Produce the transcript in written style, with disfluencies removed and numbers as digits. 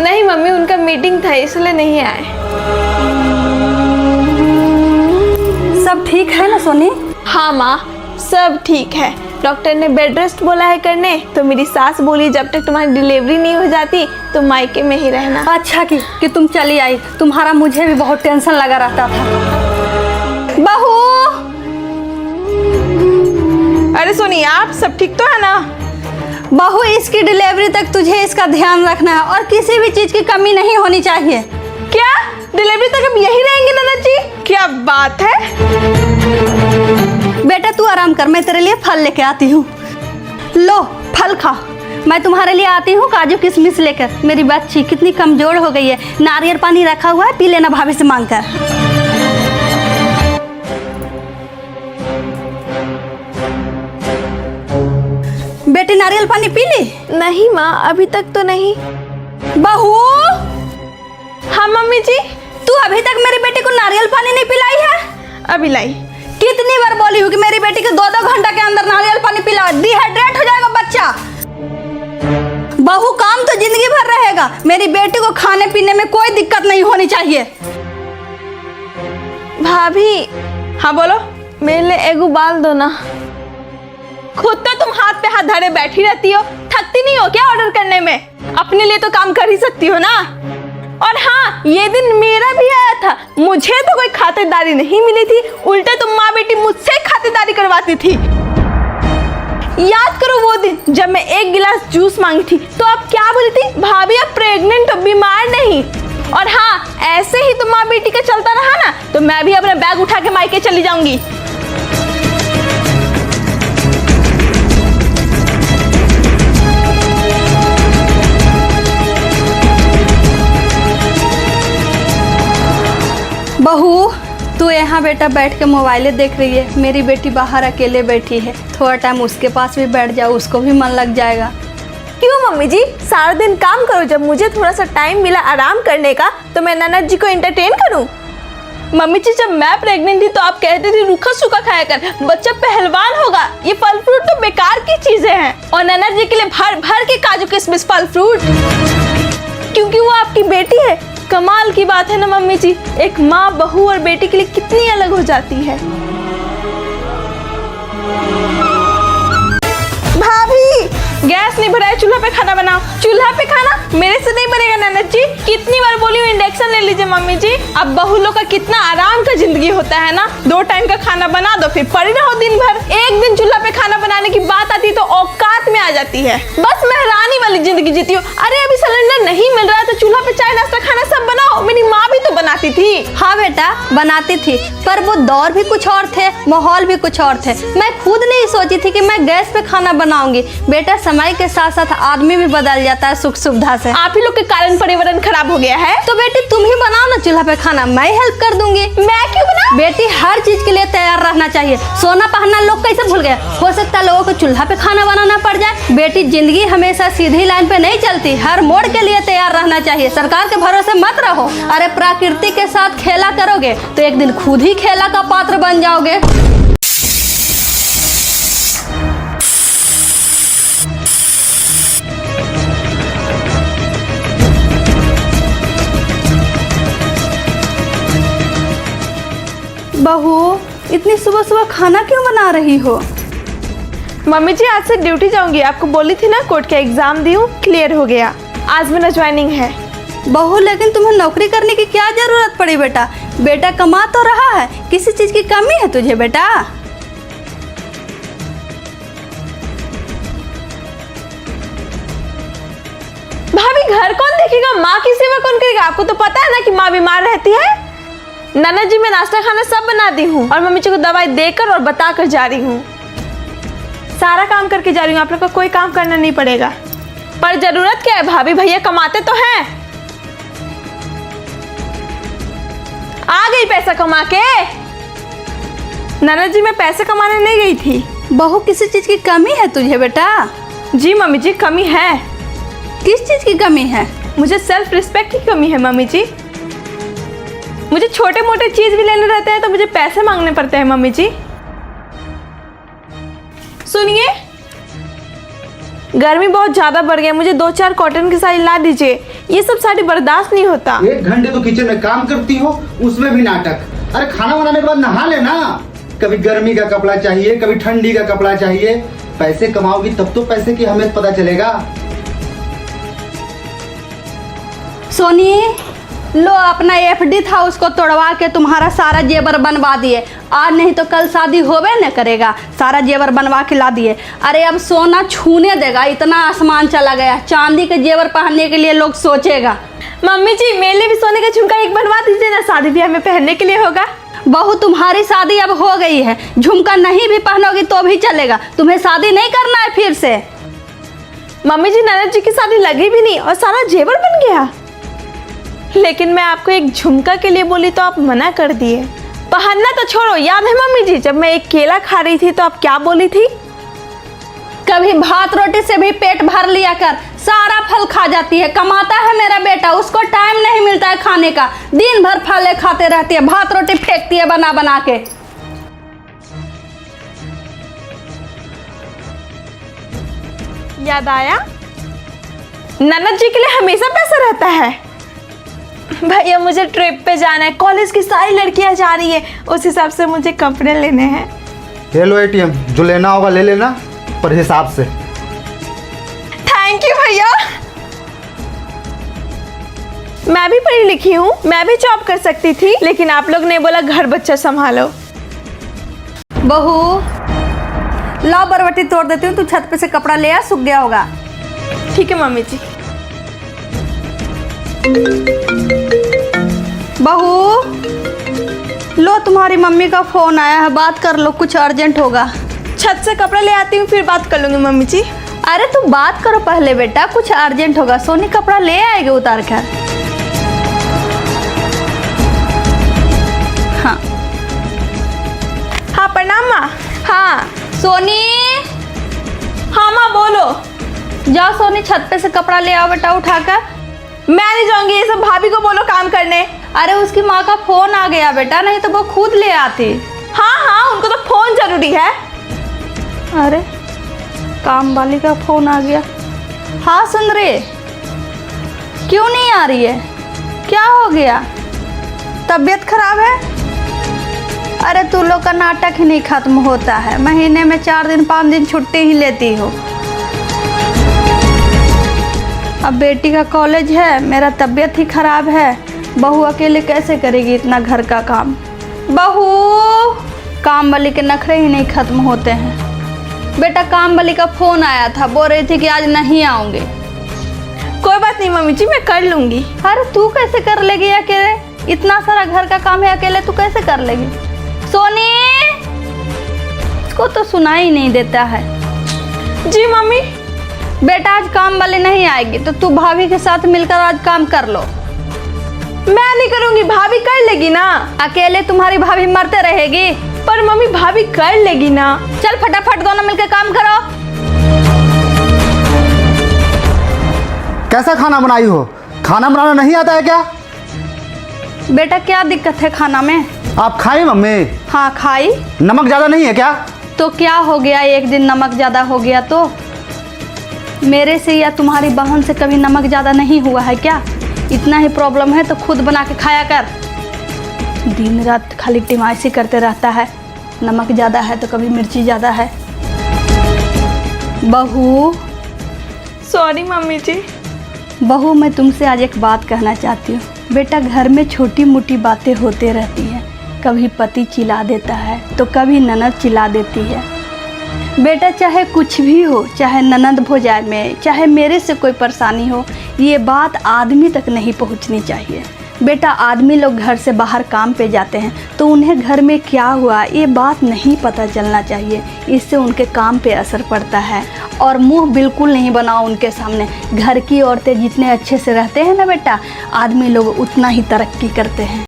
नहीं मम्मी, उनका मीटिंग था इसलिए नहीं आए। सब ठीक है ना सोनी? हाँ माँ, सब ठीक है। डॉक्टर ने बेड रेस्ट बोला है करने, तो मेरी सास बोली जब तक तुम्हारी डिलीवरी नहीं हो जाती तो मायके में ही रहना। अच्छा कि तुम चली आई, तुम्हारा मुझे भी बहुत टेंशन लगा रहता था। बहू! अरे सोनी, आप सब ठीक तो है ना? बहू, इसकी डिलीवरी तक तुझे इसका ध्यान रखना है और किसी भी चीज की कमी नहीं होनी चाहिए। क्या डिलीवरी तक हम यही रहेंगे ननद जी? क्या बात है। बेटा तू आराम कर, मैं तेरे लिए फल लेके आती हूँ। लो फल खा। मैं तुम्हारे लिए आती हूँ काजू किशमिश लेकर। मेरी बच्ची कितनी कमजोर हो गई है। नारियल पानी रखा हुआ है, पी लेना भाभी से मांग कर। बेटी नारियल पानी पी ली? नहीं माँ, अभी तक तो नहीं। बहू! हाँ मम्मी जी। तू अभी तक मेरी बेटी को नारियल पानी नहीं पिलाई है? अभी लाई। कितनी बार बोली हूँ कि मेरी बेटी को 2-2 घंटा के अंदर नारियल पानी पिला, डिहाइड्रेट हो जाएगा बच्चा। बहू, काम तो जिंदगी भर रहेगा, मेरी बेटी को खाने पीने में कोई दिक्कत नहीं होनी चाहिए। भाभी। हाँ बोलो। मेरे लिए एगो उबाल दो ना। खुद तो तुम हाथ पे हाथ धरे बैठी रहती हो, थकती नहीं हो क्या ऑर्डर करने में? अपने लिए तो काम कर ही सकती हो ना। और हाँ, ये दिन मेरा भी आया था, मुझे तो कोई खातिरदारी नहीं मिली थी, उल्टे तुम माँ बेटी मुझसे खातिरदारी करवाती थी। याद करो वो दिन जब मैं 1 गिलास जूस मांगी थी तो आप क्या बोली थी? भाभी आप प्रेग्नेंट हो, बीमार नहीं। और हाँ, ऐसे ही तुम माँ बेटी का चलता रहा ना तो मैं भी अपना बैग उठा के मायके चली जाऊंगी। बहू, तू यहाँ बेटा बैठ के मोबाइल देख रही है, मेरी बेटी बाहर अकेले बैठी है, थोड़ा टाइम उसके पास भी बैठ जाओ, उसको भी मन लग जाएगा। क्यों मम्मी जी, सारा दिन काम करो, जब मुझे थोड़ा सा टाइम मिला आराम करने का तो मैं ननद जी को एंटरटेन करूं। मम्मी जी, जब मैं प्रेग्नेंट थी तो आप कहते थे रूखा सूखा खाया कर, बच्चा पहलवान होगा, ये फल फ्रूट तो बेकार की चीजें हैं। और ननद जी के लिए भर भर के काजू किशमिश फल फ्रूट, क्योंकि वो आपकी बेटी है। कमाल की बात है ना मम्मी जी, एक माँ बहू और बेटी के लिए कितनी अलग हो जाती है। भाभी, गैस नहीं भरा है, चूल्हा पे खाना बनाओ। चूल्हा पे खाना मेरे से नहीं बनेगा ननद जी, कितनी बार बोली हूँ इंडक्शन ले लीजिए मम्मी जी। अब बहू लोग का कितना आराम का जिंदगी होता है ना, 2 टाइम का खाना बना दो फिर पड़ी रहो दिन भर। एक दिन चूल्हा पे खाना बनाने की बात आती तो औकात में आ जाती है, बस महरानी वाली जिंदगी जीती हो। अरे अभी सिलेंडर नहीं मिल रहा है तो चूल्हा पे चाय नाश्ता खाना सब बनाओ, मेरी माँ भी तो बनाती थी। हाँ बेटा बनाती थी, पर वो दौर भी कुछ और थे, माहौल भी कुछ और थे। मैं खुद नहीं सोची थी कि मैं गैस पे खाना बनाऊंगी। बेटा समय के साथ साथ आदमी भी बदल जाता है सुख सुविधा से। आप ही लोग के कारण पर्यावरण खराब हो गया है। तो बेटी तुम ही बनाओ ना चूल्हा पे खाना, मैं हेल्प कर दूंगी। मैं क्यों बनाऊं? बेटी हर चीज के लिए तैयार रहना चाहिए। सोना पहनना लोग कैसे भूल गए, हो सकता है लोगों को चूल्हा पे खाना बनाना पड़ जाए। बेटी जिंदगी हमेशा सीधी लाइन पे नहीं चलती, हर मोड़ के लिए तैयार रहना चाहिए। सरकार के भरोसे मत रहो। अरे प्रकृति के साथ खेला करोगे तो एक दिन खुद ही खेला का पात्र बन जाओगे। बहू, इतनी सुबह सुबह खाना क्यों बना रही हो? मम्मी जी, आज से ड्यूटी जाऊंगी, आपको बोली थी ना, कोर्ट का एग्जाम दी हूँ, क्लियर हो गया, आज मेरा ज्वाइनिंग है। बहू, लेकिन तुम्हें नौकरी करने की क्या जरूरत पड़ी बेटा? बेटा कमा तो रहा है, किसी चीज की कमी है तुझे बेटा? भाभी, घर कौन देखेगा, माँ की सेवा कौन करेगा? आपको तो पता है ना कि माँ बीमार रहती है। ननद जी मैं नाश्ता खाना सब बना दी हूँ और मम्मी जी को दवाई देकर और बताकर जा रही हूँ। सारा काम करके जा रही हूँ, आप लोग को कोई काम करना नहीं पड़ेगा। पर जरूरत क्या है भाभी, भैया कमाते तो हैं। आ गई पैसा कमा के। ननद जी मैं पैसे कमाने नहीं गई थी। बहू, किसी चीज की कमी है तुझे बेटा? जी मम्मी जी, कमी है। किस चीज की कमी है? मुझे सेल्फ रिस्पेक्ट की कमी है मम्मी जी। मुझे छोटे मोटे चीज भी लेने रहते हैं तो मुझे पैसे मांगने पड़ते हैं मम्मी जी। सुनिए, गर्मी बहुत ज्यादा बढ़ गई, मुझे 2-4 कॉटन की साड़ी ला दीजिए। ये सब साड़ी बर्दाश्त नहीं होता। 1 घंटे तो किचन में काम करती हो, उसमें भी नाटक। अरे खाना बनाने के बाद नहा लेना। कभी गर्मी का कपड़ा चाहिए, कभी ठंडी का कपड़ा चाहिए। पैसे कमाओगी तब तो पैसे की अहमियत पता चलेगा। सोनी, लो अपना एफडी था उसको तोड़वा के तुम्हारा सारा जेवर बनवा दिए। आज नहीं तो कल शादी होवे न करेगा, सारा जेवर बनवा के ला दिए। अरे अब सोना छूने देगा, इतना आसमान चला गया। चांदी के जेवर पहनने के लिए लोग सोचेगा। मम्मी जी मेरे लिए भी सोने का झुमका एक बनवा दीजिए ना, शादी ब्याह में पहनने के लिए होगा। बहू तुम्हारी शादी अब हो गई है, झुमका नहीं भी पहनोगी तो भी चलेगा। तुम्हें शादी नहीं करना है फिर से। मम्मी जी ननद जी की शादी लगी भी नहीं और सारा जेवर बन गया। लेकिन मैं आपको एक झुमका के लिए बोली तो आप मना कर दिए। पहनना तो छोड़ो, याद है मम्मी जी जब मैं एक केला खा रही थी तो आप क्या बोली थी? कभी भात रोटी से भी पेट भर लिया कर, सारा फल खा जाती है। कमाता है मेरा बेटा, उसको टाइम नहीं मिलता है खाने का। दिन भर फले खाते रहती है, भात रोटी फेंकती है बना बना के। याद आया, ननद जी के लिए हमेशा पैसा रहता है। भैया मुझे ट्रिप पे जाना है, कॉलेज की सारी लड़कियां जा रही है, उस हिसाब से मुझे कपड़े लेने हैं। ये लो ATM, जो लेना होगा ले लेना, पर हिसाब से। थैंक यू भैया। मैं भी पढ़ी लिखी हूँ, मैं भी जॉब कर सकती थी, लेकिन आप लोग ने बोला घर बच्चा संभालो। बहू लाओ बरवटी तोड़ देती हूँ, तू छत पे से कपड़ा ले आ, सूख गया होगा। ठीक है मम्मी जी। बहू लो, तुम्हारी मम्मी का फोन आया है, बात कर लो, कुछ अर्जेंट होगा। छत से कपड़ा ले आती हूँ फिर बात कर लूंगी मम्मी जी। अरे तू बात करो पहले बेटा, कुछ अर्जेंट होगा। सोनी कपड़ा ले आएगी उतार कर। हाँ हाँ प्रणाम माँ। हाँ सोनी। हाँ माँ बोलो। जाओ सोनी छत पे से कपड़ा ले आओ बेटा उठाकर। मैं नहीं जाऊंगी, ये सब भाभी को बोलो काम करने। अरे उसकी माँ का फोन आ गया बेटा, नहीं तो वो खुद ले आती। हाँ हाँ उनको तो फोन जरूरी है। अरे काम वाली का फोन आ गया। हाँ सुन रही, क्यों नहीं आ रही है? क्या हो गया? तबीयत खराब है? अरे तू लोग का नाटक ही नहीं खत्म होता है, महीने में 4 दिन 5 दिन छुट्टी ही लेती हो। अब बेटी का कॉलेज है, मेरा तबीयत ही खराब है, बहू अकेले कैसे करेगी इतना घर का काम? बहू, काम वाली के नखरे ही नहीं खत्म होते हैं। बेटा काम वाली का फोन आया था, बोल रही थी कि आज नहीं आऊंगी। कोई बात नहीं मम्मी जी, मैं कर लूंगी। अरे तू कैसे कर लेगी अकेले? इतना सारा घर का काम है, अकेले तू कैसे कर लेगी? सोनी, इसको तो सुनाई नहीं देता है। जी मम्मी। बेटा आज काम वाली नहीं आएगी तो तू भाभी के साथ मिलकर आज काम कर लो। मैं नहीं करूंगी, भाभी कर लेगी ना। अकेले तुम्हारी भाभी मरते रहेगी। पर मम्मी भाभी कर लेगी ना। चल फटाफट दोनों मिलकर काम करो। कैसा खाना बनाई हो? खाना बनाना नहीं आता है क्या? बेटा क्या दिक्कत है खाना में? आप खाई मम्मी? हाँ खाई। नमक ज्यादा नहीं है क्या? तो क्या हो गया, एक दिन नमक ज़्यादा हो गया तो? मेरे से या तुम्हारी बहन से कभी नमक ज़्यादा नहीं हुआ है क्या? इतना ही प्रॉब्लम है तो खुद बना के खाया कर। दिन रात खाली टिमाइसी करते रहता है, नमक ज़्यादा है तो कभी मिर्ची ज़्यादा है। बहू। सॉरी मम्मी जी। बहू मैं तुमसे आज एक बात कहना चाहती हूँ। बेटा घर में छोटी मोटी बातें होते रहती हैं, कभी पति चिल्ला देता है तो कभी ननद चिल्ला देती है। बेटा चाहे कुछ भी हो, चाहे ननद भौजाई में, चाहे मेरे से कोई परेशानी हो, ये बात आदमी तक नहीं पहुंचनी चाहिए। बेटा आदमी लोग घर से बाहर काम पे जाते हैं तो उन्हें घर में क्या हुआ ये बात नहीं पता चलना चाहिए, इससे उनके काम पे असर पड़ता है। और मुंह बिल्कुल नहीं बनाओ उनके सामने। घर की औरतें जितने अच्छे से रहते हैं ना बेटा, आदमी लोग उतना ही तरक्की करते हैं।